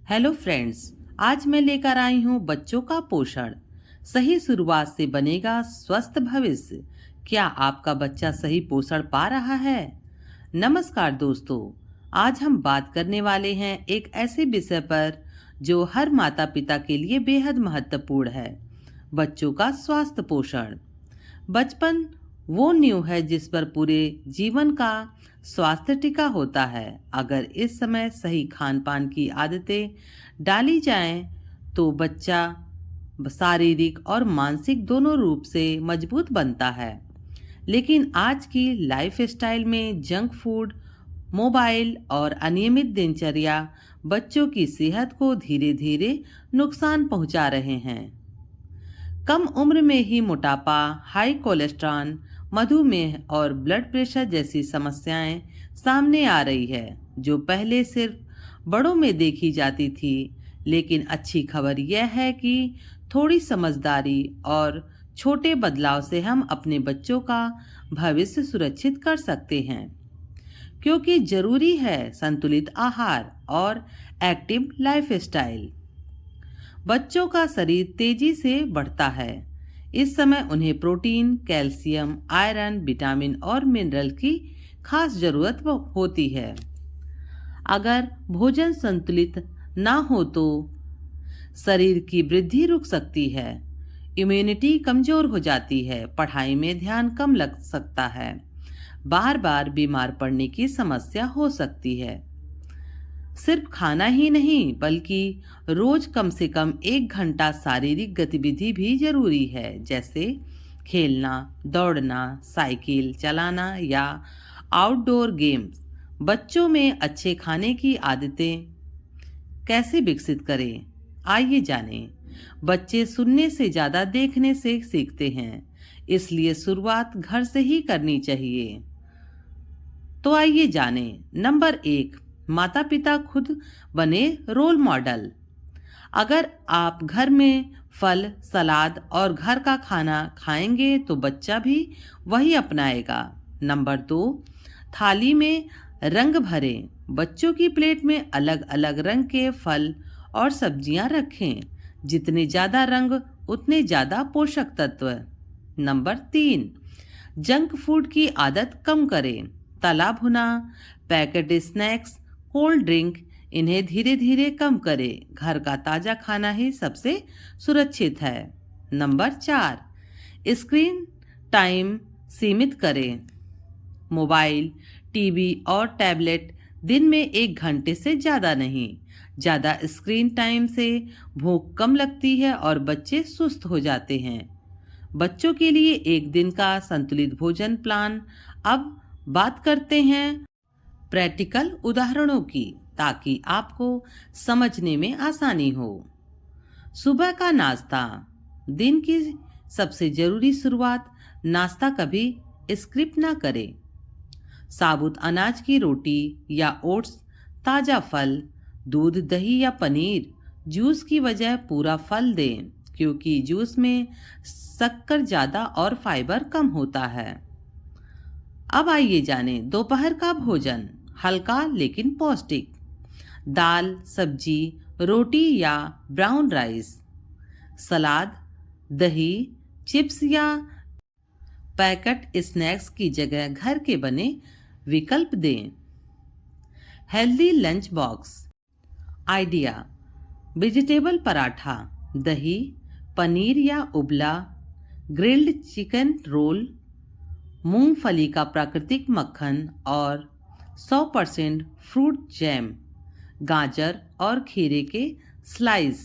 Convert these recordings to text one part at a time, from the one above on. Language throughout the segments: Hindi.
Hello friends. आज मैं लेकर आई हूँ बच्चों का पोषण। सही शुरुआत से बनेगा स्वस्थ भविष्य। क्या आपका बच्चा सही पोषण पा रहा है? नमस्कार दोस्तों। आज हम बात करने वाले हैं एक ऐसे विषय पर जो हर माता पिता के लिए बेहद महत्वपूर्ण है। बच्चों का स्वास्थ्य पोषण। बचपन वो नींव है जिस पर पूरे जीवन का स्वास्थ्य टिका होता है। अगर इस समय सही खान पान की आदतें डाली जाएं तो बच्चा शारीरिक और मानसिक दोनों रूप से मजबूत बनता है। लेकिन आज की लाइफस्टाइल में जंक फूड, मोबाइल और अनियमित दिनचर्या बच्चों की सेहत को धीरे धीरे नुकसान पहुंचा रहे हैं। कम उम्र में ही मोटापा, हाई कोलेस्ट्रॉल, मधुमेह और ब्लड प्रेशर जैसी समस्याएं सामने आ रही है, जो पहले सिर्फ बड़ों में देखी जाती थी। लेकिन अच्छी खबर यह है कि थोड़ी समझदारी और छोटे बदलाव से हम अपने बच्चों का भविष्य सुरक्षित कर सकते हैं। क्योंकि जरूरी है संतुलित आहार और एक्टिव लाइफस्टाइल। बच्चों का शरीर तेजी से बढ़ता है। इस समय उन्हें प्रोटीन, कैल्शियम, आयरन, विटामिन और मिनरल की खास जरूरत होती है। अगर भोजन संतुलित ना हो तो शरीर की वृद्धि रुक सकती है, इम्यूनिटी कमजोर हो जाती है, पढ़ाई में ध्यान कम लग सकता है, बार बार बीमार पड़ने की समस्या हो सकती है। सिर्फ खाना ही नहीं बल्कि रोज कम से कम 1 घंटा शारीरिक गतिविधि भी जरूरी है, जैसे खेलना, दौड़ना, साइकिल चलाना या आउटडोर गेम्स। बच्चों में अच्छे खाने की आदतें कैसे विकसित करें, आइए जानें। बच्चे सुनने से ज्यादा देखने से सीखते हैं, इसलिए शुरुआत घर से ही करनी चाहिए। तो आइए जानें। नंबर 1, माता पिता खुद बने रोल मॉडल। अगर आप घर में फल, सलाद और घर का खाना खाएंगे तो बच्चा भी वही अपनाएगा। नंबर 2, थाली में रंग भरें। बच्चों की प्लेट में अलग अलग रंग के फल और सब्जियां रखें। जितने ज्यादा रंग उतने ज्यादा पोषक तत्व। नंबर 3, जंक फूड की आदत कम करें। तला भुना, पैकेट स्नैक्स, कोल्ड ड्रिंक, इन्हें धीरे धीरे कम करें। घर का ताज़ा खाना ही सबसे सुरक्षित है। नंबर 4, स्क्रीन टाइम सीमित करें। मोबाइल, टीवी और टैबलेट दिन में 1 घंटे से ज़्यादा नहीं। ज़्यादा स्क्रीन टाइम से भूख कम लगती है और बच्चे सुस्त हो जाते हैं। बच्चों के लिए एक दिन का संतुलित भोजन प्लान। अब बात करते हैं प्रैक्टिकल उदाहरणों की, ताकि आपको समझने में आसानी हो। सुबह का नाश्ता। दिन की सबसे जरूरी शुरुआत। नाश्ता कभी स्किप ना करें। साबुत अनाज की रोटी या ओट्स, ताज़ा फल, दूध, दही या पनीर। जूस की बजाय पूरा फल दें, क्योंकि जूस में शक्कर ज़्यादा और फाइबर कम होता है। अब आइए जानें दोपहर का भोजन। हल्का लेकिन पौष्टिक। दाल, सब्जी, रोटी या ब्राउन राइस। सलाद, दही, चिप्स या पैकेट स्नैक्स की जगह घर के बने विकल्प दें। Healthy lunch box idea. Vegetable paratha, दही, पनीर या उबला, ग्रिल्ड चिकन रोल, मूंगफली का प्राकृतिक मक्खन और 100% फ्रूट जैम, गाजर और खीरे के स्लाइस।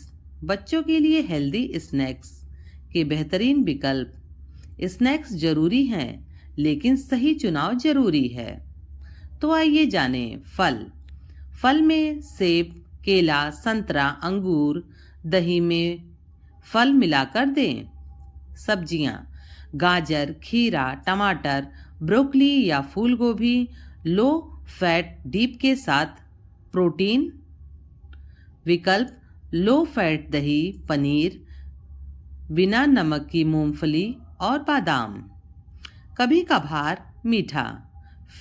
बच्चों के लिए हेल्दी स्नैक्स के बेहतरीन विकल्प। स्नैक्स जरूरी हैं, लेकिन सही चुनाव जरूरी है। तो आइए जानें फल। फल में सेब, केला, संतरा, अंगूर। दही में फल मिलाकर दें। सब्जियां, गाजर, खीरा, टमाटर, ब्रोकली या फूल गोभी। लो फैट डीप के साथ प्रोटीन विकल्प। लो फैट दही, पनीर, बिना नमक की मूंगफली और बादाम। कभी कभार मीठा,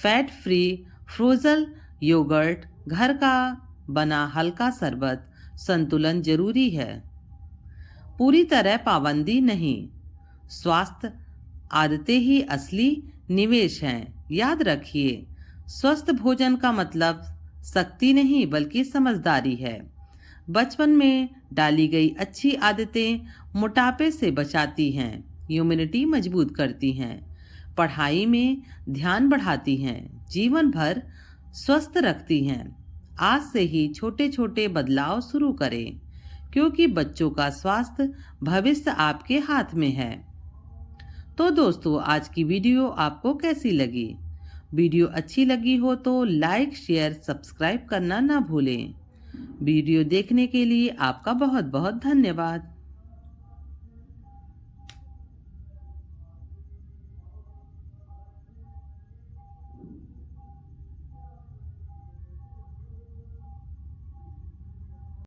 फैट फ्री फ्रोजन योगर्ट, घर का बना हल्का शरबत, संतुलन जरूरी है, पूरी तरह पाबंदी नहीं। स्वास्थ्य आदतें ही असली निवेश हैं। याद रखिए, स्वस्थ भोजन का मतलब शक्ति नहीं बल्कि समझदारी है। बचपन में डाली गई अच्छी आदतें मोटापे से बचाती हैं, इम्यूनिटी मजबूत करती हैं, पढ़ाई में ध्यान बढ़ाती हैं, जीवन भर स्वस्थ रखती हैं। आज से ही छोटे छोटे बदलाव शुरू करें, क्योंकि बच्चों का स्वास्थ्य भविष्य आपके हाथ में है। तो दोस्तों, आज की वीडियो आपको कैसी लगी? वीडियो अच्छी लगी हो तो लाइक, शेयर, सब्सक्राइब करना ना भूलें। वीडियो देखने के लिए आपका बहुत बहुत धन्यवाद।